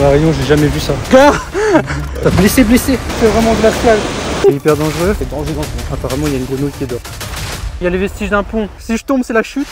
À La Réunion, j'ai jamais vu ça. Blessé, c'est vraiment glacial. C'est hyper dangereux. C'est dangereux. Apparemment, il y a une grenouille qui est dehors. Il y a les vestiges d'un pont. Si je tombe, c'est la chute.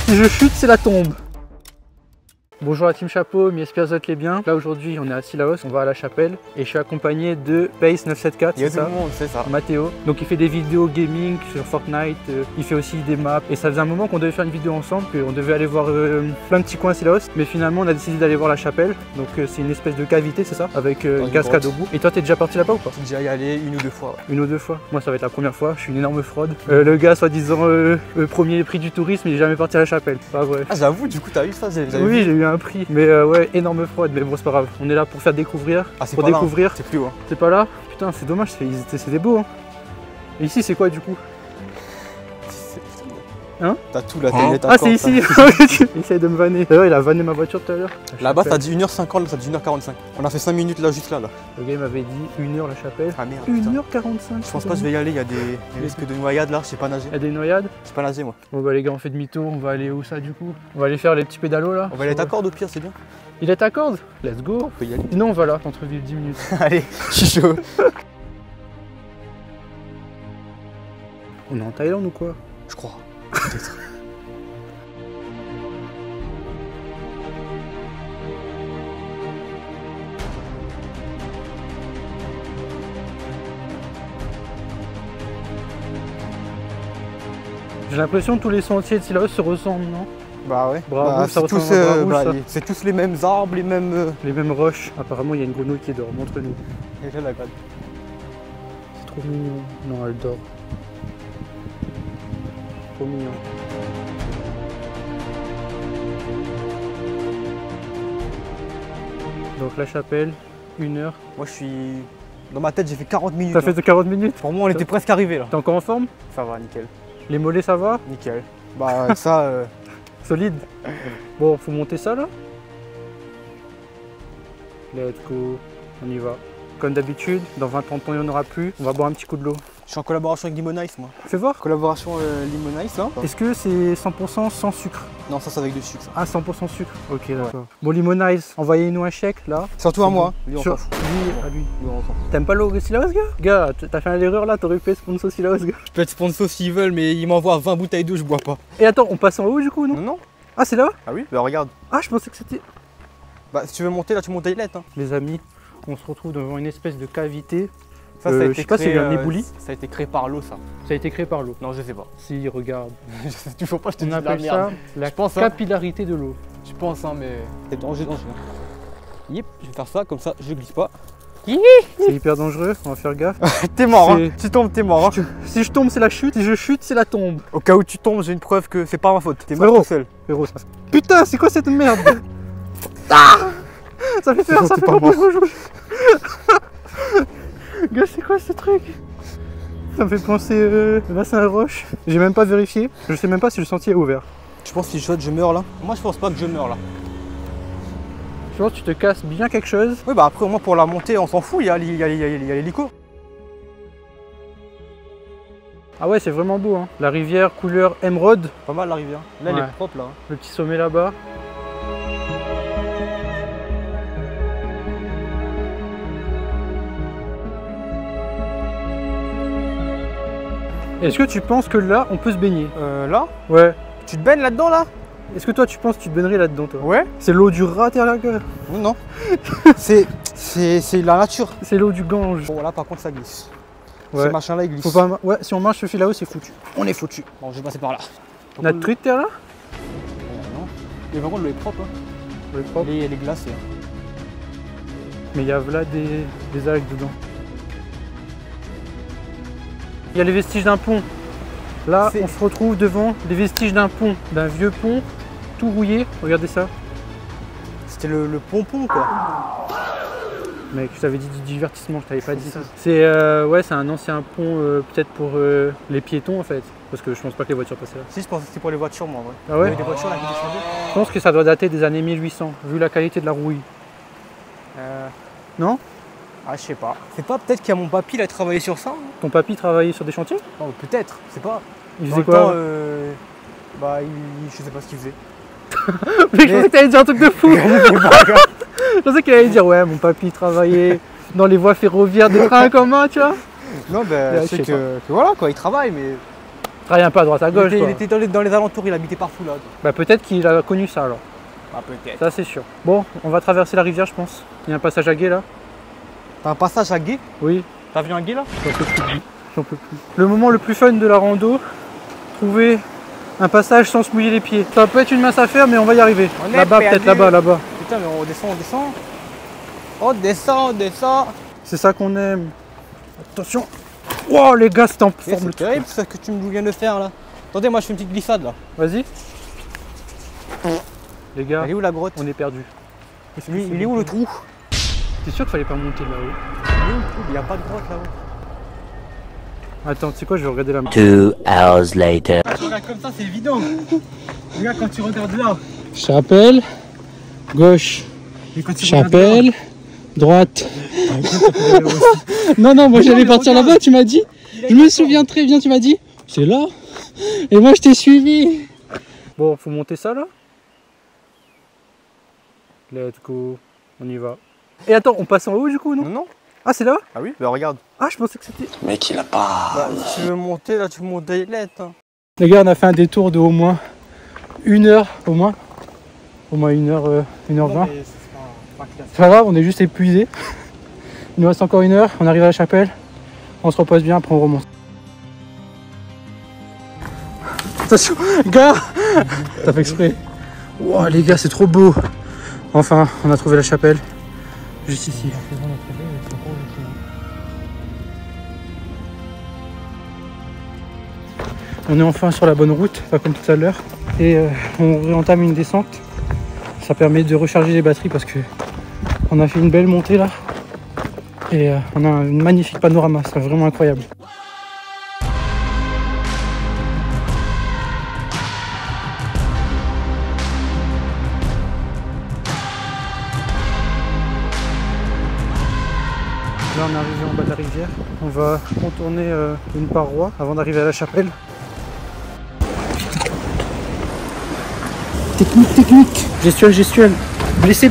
Si je chute, c'est la tombe. Bonjour à Team Chapeau, j'espère que vous allez bien. Là aujourd'hui on est à Sillaos, on va à la chapelle et je suis accompagné de Pace974, c'est ça, c'est ça. Mathéo. Donc il fait des vidéos gaming sur Fortnite, il fait aussi des maps et ça faisait un moment qu'on devait faire une vidéo ensemble, qu'on devait aller voir plein de petits coins à Sillaos, mais finalement on a décidé d'aller voir la chapelle. Donc c'est une espèce de cavité, c'est ça, avec une cascade au bout. Et toi t'es déjà parti là-bas ou pas? J'ai déjà y allé une ou deux fois. Ouais. Une ou deux fois. Moi ça va être la première fois, je suis une énorme fraude. Le gars soi-disant premier prix du tourisme, il est jamais parti à la chapelle. Pas vrai. Ah j'avoue, du coup t'as eu ça? Oui, j'ai eu un prix, mais ouais, énorme fraude, mais bon c'est pas grave, on est là pour faire découvrir, pour découvrir. C'est plus haut. C'est pas là? Putain c'est dommage, c'était beau hein. Et ici c'est quoi du coup? Hein? T'as tout la télé, Ah c'est ici. Il essaye de me vanner. D'ailleurs il a vanné ma voiture tout à l'heure. Là-bas ça dit 1h50, là ça dit 1h45. On a fait 5 minutes là juste là. Le gars il m'avait dit 1h la chapelle. Ah merde. 1h45. Je pense pas que je vais y aller, il y a des risques de noyade là, je sais pas nager. Il y a des noyades? Je sais pas nager moi. Bon bah les gars on fait demi-tour, on va aller où ça du coup? On va aller faire les petits pédalos là. On va aller à corde au pire, c'est bien. Il est à corde? Let's go. On peut y aller. Sinon on va là, centre-ville 10 minutes. Allez, je suis chaud. On est en Thaïlande ou quoi? Je crois. Peut-être. J'ai l'impression que tous les sentiers de Sillaos se ressemblent, non? Bah ouais. Bravo, c'est tous les mêmes arbres, les mêmes... Les mêmes roches. Apparemment, il y a une grenouille qui dort. Montre-nous. Et là, la grade. C'est trop mignon. Non, elle dort. Trop mignon. Donc la chapelle, 1 heure. Moi, je suis... Dans ma tête, j'ai fait 40 minutes. T'as fait de 40 minutes? Pour moi, on était presque arrivé là. T'es encore en forme? Ça va, nickel. Les mollets, ça va? Nickel. Bah ça... Solide. Bon, faut monter ça là. Let's go. On y va. Comme d'habitude, dans 20-30 ans, il n'y en aura plus. On va boire un petit coup de l'eau. Je suis en collaboration avec Limonice, moi. Fais voir. Collaboration Limonice, là. Est-ce que c'est 100% sans sucre? Non, ça c'est avec du sucre. Ça. Ah, 100% sucre. Ok, d'accord. Ouais. Bon, Limonice, envoyez-nous un chèque là. Surtout à moi. Lui, on s'en fout. Lui, à lui. T'aimes pas l'eau Sillaos, gars? Gars, t'as fait l'erreur là, t'aurais pu être sponsor Sillaos, gars. Je peux être sponsor s'ils veulent, mais ils m'envoient 20 bouteilles d'eau, je bois pas. Et attends, on passe en haut du coup, non? Non. Ah, c'est là? Ah oui? Bah regarde. Ah, je pensais que c'était... Bah si tu veux monter là, tu montes à Ilette. Hein. Les amis, on se retrouve devant une espèce de cavité. Ça a été je sais pas si c'est un éboulis. Ça a été créé par l'eau, ça. Ça a été créé par l'eau. Non, je sais pas. Si, regarde. Je sais toujours pas, je te dis on de la appelle merde. ça la pense, capillarité de l'eau. Je pense, hein, mais c'est dangereux. Yep, je vais faire ça, comme ça, je glisse pas. C'est hyper dangereux, on va faire gaffe. T'es mort, hein. Tu tombes, t'es mort. Hein. Si je tombe, c'est la chute. Si je chute, c'est la tombe. Au cas où tu tombes, j'ai une preuve que c'est pas ma faute. T'es mort tout seul. Frérot, ça... Putain, c'est quoi cette merde? Ah, ça fait peur, ça fait peur. Gars, c'est quoi ce truc? Ça me fait penser bassin à roche. J'ai même pas vérifié. Je sais même pas si le sentier est ouvert. Tu penses que si je saute, je meurs là? Moi, je pense pas que je meurs là. Je pense que tu te casses bien quelque chose. Oui, bah après, au moins pour la montée, on s'en fout, il y a l'hélico. Ah ouais, c'est vraiment beau, hein. La rivière couleur émeraude. Pas mal la rivière. Là, elle est propre là. Le petit sommet là-bas. Est-ce que tu penses que là, on peut se baigner? Là? Ouais. Tu te baignes là-dedans là? Est-ce que toi, tu penses que tu te baignerais là-dedans, toi? Ouais. C'est l'eau du rat à la gueule? Non. c'est la nature. C'est l'eau du Gange. Bon, là par contre, ça glisse. Ouais. Ce machin là, il glisse. Faut pas... Ouais, si on marche ce fil là-haut, c'est foutu. On est foutu. Bon, je vais passer par là. Notre truite, t'es là? Non. Mais par contre, l'eau est propre. Hein. L'eau est propre. Elle est glacée. Mais il y a là des algues dedans. Il y a les vestiges d'un pont. Là, on se retrouve devant les vestiges d'un pont, d'un vieux pont, tout rouillé. Regardez ça. C'était le pompon, quoi. Mec, je t'avais dit du divertissement, je t'avais pas dit ça. C'est ouais, c'est un ancien pont, peut-être pour les piétons en fait. Parce que je pense pas que les voitures passaient là. Si, je pense que c'était pour les voitures, moi. Ouais. Ah ouais? Il y avait des voitures là qui descendaient. Je pense que ça doit dater des années 1800, vu la qualité de la rouille. Non? Ah, je sais pas. C'est pas peut-être qu'il y a mon papy, il a travaillé sur ça? Ton papy travaillait sur des chantiers? Non, peut-être, c'est pas. Il faisait quoi? Bah, je sais pas ce qu'il faisait. Mais je pensais que t'allais dire un truc de fou. Je pensais qu'il allait dire ouais, mon papy travaillait dans les voies ferroviaires des trains en commun, tu vois. Non, ben, c'est que voilà quoi, il travaille, mais. Il travaille un peu à droite à gauche. Il était dans les alentours, il habitait partout là. Bah peut-être qu'il a connu ça alors. Ah, peut-être. Ça c'est sûr. Bon, on va traverser la rivière, je pense. Il y a un passage à gué là. T'as un passage à gué? Oui. T'as vu un gué là? J'en peux plus. Le moment le plus fun de la rando, trouver un passage sans se mouiller les pieds. Ça peut être une mince affaire, mais on va y arriver. Là-bas, peut-être là-bas, là-bas. Putain, mais on descend, on descend. On descend, on descend. C'est ça qu'on aime. Attention. Wow, les gars, c'est en forme. C'est terrible ce que tu me viens de faire là. Attendez, moi je fais une petite glissade là. Vas-y. Les gars, elle est où la grotte? On est perdu. Il est où le trou? T'es sûr qu'il fallait pas monter là-haut? Il est où le trou? Il n'y a pas de grotte là-haut. Attends, tu sais quoi, je vais regarder la main. 2 hours later. Ah, tu regardes comme ça, c'est évident. Regarde quand tu regardes là. Chapelle, gauche. Chapelle, droite. Non, moi j'allais partir là-bas, tu m'as dit. Je me souviens très bien, tu m'as dit. C'est là. Et moi je t'ai suivi. Bon, faut monter ça là. Let's go. On y va. Et attends, on passe en haut du coup, non? Non. Ah, c'est là? Ah oui, bah regarde. Ah, je pensais que c'était... Mec, il a pas... Bah, si tu veux monter là, tu montes direct. Hein. Les gars, on a fait un détour de au moins 1 heure, au moins 1 heure, 1h20. C'est pas grave, on est juste épuisé. Il nous reste encore 1 heure, on arrive à la chapelle, on se repose bien, après on remonte. Attention, gars. T'as fait exprès. Wow, les gars, c'est trop beau. Enfin, on a trouvé la chapelle, juste ici. On est enfin sur la bonne route, pas comme tout à l'heure. Et on réentame une descente. Ça permet de recharger les batteries parce que on a fait une belle montée là. Et on a un magnifique panorama, c'est vraiment incroyable. Là on est arrivé en bas de la rivière. On va contourner une paroi avant d'arriver à la chapelle. Technique. Gestuelle. Blessé.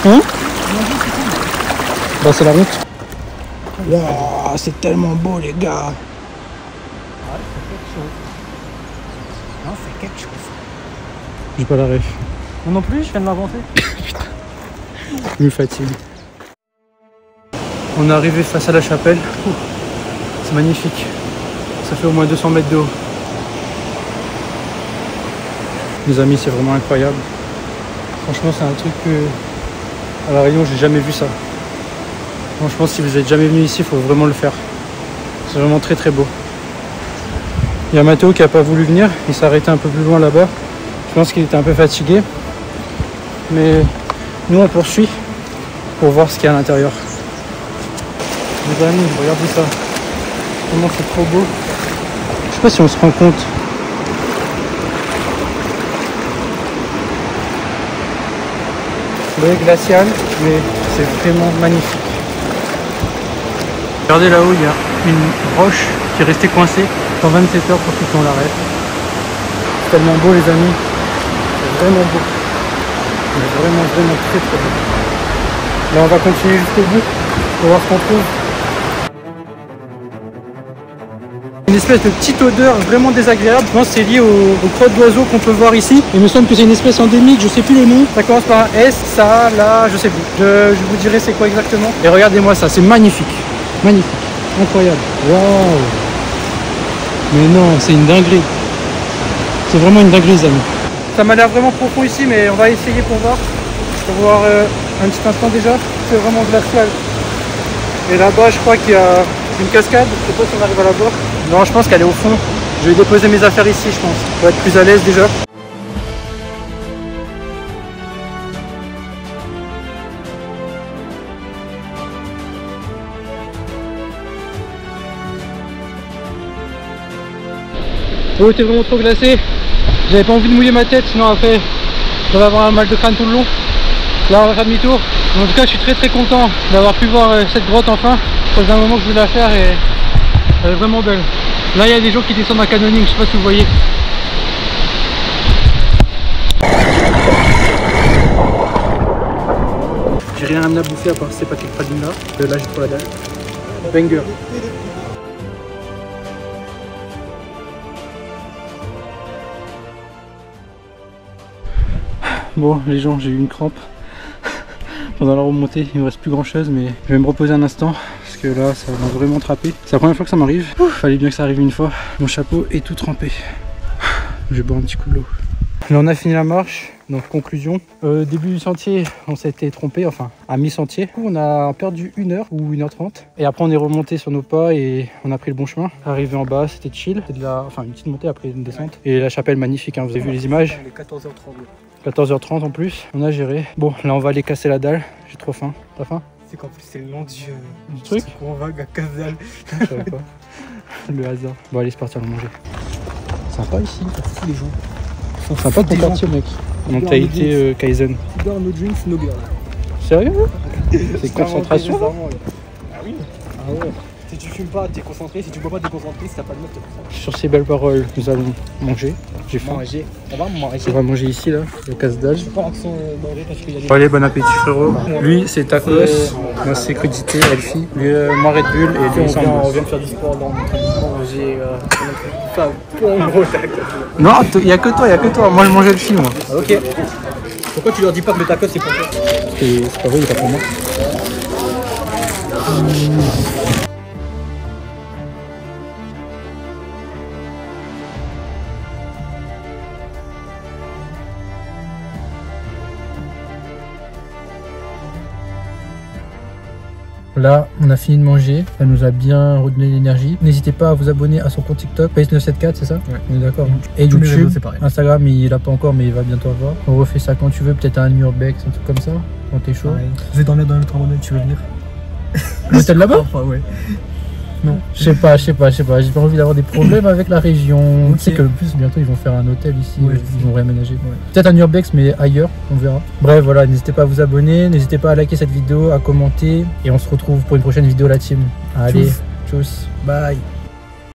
Hein? Bah c'est la route. Wow, c'est tellement beau les gars. Non, c'est quelque chose. J'ai pas la ref. Moi non plus, je viens de l'inventer. Je me fatigue. On est arrivé face à la chapelle. C'est magnifique. Ça fait au moins 200 mètres de haut. Les amis, c'est vraiment incroyable. Franchement, c'est un truc que à La Réunion, j'ai jamais vu ça. Franchement, si vous êtes jamais venu ici, il faut vraiment le faire. C'est vraiment très très beau. Il y a Mathéo qui n'a pas voulu venir. Il s'est arrêté un peu plus loin là-bas. Je pense qu'il était un peu fatigué. Mais nous, on poursuit pour voir ce qu'il y a à l'intérieur. Les amis, regardez ça. Vraiment, c'est trop beau. Je sais pas si on se rend compte. Le glacial, mais c'est vraiment magnifique. Regardez là-haut, il y a une roche qui est restée coincée dans 27 heures pour ceux qui ont l'arrêt. C'est tellement beau les amis, c'est vraiment beau. Mais vraiment très beau. Là on va continuer jusqu'au bout pour voir ce qu'on trouve. Une espèce de petite odeur vraiment désagréable. Je pense que c'est lié aux crottes d'oiseaux qu'on peut voir ici. Il me semble que c'est une espèce endémique, je sais plus le nom. Ça commence par un S, ça, là, je sais plus. Je vous dirai c'est quoi exactement. Et regardez-moi ça, c'est magnifique. Magnifique, incroyable. Waouh. Mais non, c'est une dinguerie. C'est vraiment une dinguerie les amis. Ça m'a l'air vraiment profond ici, mais on va essayer pour voir. Pour voir un petit instant déjà. C'est vraiment glacial. Et là-bas, je crois qu'il y a une cascade. Je sais pas si on arrive à la voir. Non, je pense qu'elle est au fond. Je vais déposer mes affaires ici, je pense. Pour être plus à l'aise déjà. L'eau était vraiment trop glacée. J'avais pas envie de mouiller ma tête, sinon après, je vais avoir un mal de crâne tout le long. Là, on va faire demi-tour. En tout cas, je suis très content d'avoir pu voir cette grotte enfin. Ça faisait un moment que je voulais la faire et elle est vraiment belle. Là, il y a des gens qui descendent à canyoning, je sais pas si vous voyez. J'ai rien amené à bouffer à part ces paquets de pralines là. Là j'ai trop la dalle. Banger. Bon les gens, j'ai eu une crampe pendant la remontée, il me reste plus grand chose mais je vais me reposer un instant parce que là ça m'a vraiment trappé. C'est la première fois que ça m'arrive, fallait bien que ça arrive une fois. Mon chapeau est tout trempé. Je vais boire un petit coup de l'eau. Là on a fini la marche, donc conclusion. Début du sentier, on s'était trompé, enfin à mi-sentier. On a perdu 1 heure ou 1h30. Et après on est remonté sur nos pas et on a pris le bon chemin. Arrivé en bas, c'était chill. C'était une petite montée après une descente. Et la chapelle magnifique, hein, vous avez vu les images. Il est 14h30. 14h30 en plus, on a géré. Bon là on va aller casser la dalle, j'ai trop faim. T'as faim? C'est qu'en plus c'est le nom du truc. On va à Casal. Je savais pas. Le hasard. Bon allez c'est parti, on va manger. Sympa ici. Les gens. C'est sympa ton quartier mec. Mentalité Kaizen. No drinks, no girl. Sérieux? C'est concentration là? Ah oui. Ah ouais. Si tu fumes pas, t'es concentré. Si tu bois pas, t'es concentré. Si t'as pas de note, t'es concentré. Sur ces belles paroles, nous allons manger. J'ai faim. On va manger. On va manger ici là, le casse-dalle. Je pas l'accent manger parce qu'il y a des... Allez, bon appétit frérot. Lui c'est tacos, moi c'est crudité, Elfie. Lui moi Red Bull et lui on vient de faire du sport dans notre émission. J'ai pas un gros tacos. Non, il y a que toi, moi je mangeais le film moi. Ah, ok. Pourquoi tu leur dis pas que le tacos c'est pour toi? C'est pas vrai, il est pas pour moi. Là, on a fini de manger, ça nous a bien redonné l'énergie. N'hésitez pas à vous abonner à son compte TikTok, Pace974, c'est ça? Ouais. On est d'accord. Et tous YouTube, c'est pareil. Instagram, il l'a pas encore, mais il va bientôt avoir. On refait ça quand tu veux, peut-être un urbex, un truc comme ça, quand t'es chaud. Ouais. Je vais dormir dans notre abonné, tu veux venir? L'hôtel là-bas? Enfin, ouais. Non. Je sais pas, j'ai pas envie d'avoir des problèmes avec la région. Okay. Tu sais que plus bientôt ils vont faire un hôtel ici, ouais, ils vont réaménager. Ouais. Peut-être un urbex mais ailleurs, on verra. Bref voilà, n'hésitez pas à vous abonner, n'hésitez pas à liker cette vidéo, à commenter et on se retrouve pour une prochaine vidéo la team. Allez, tchuss, bye.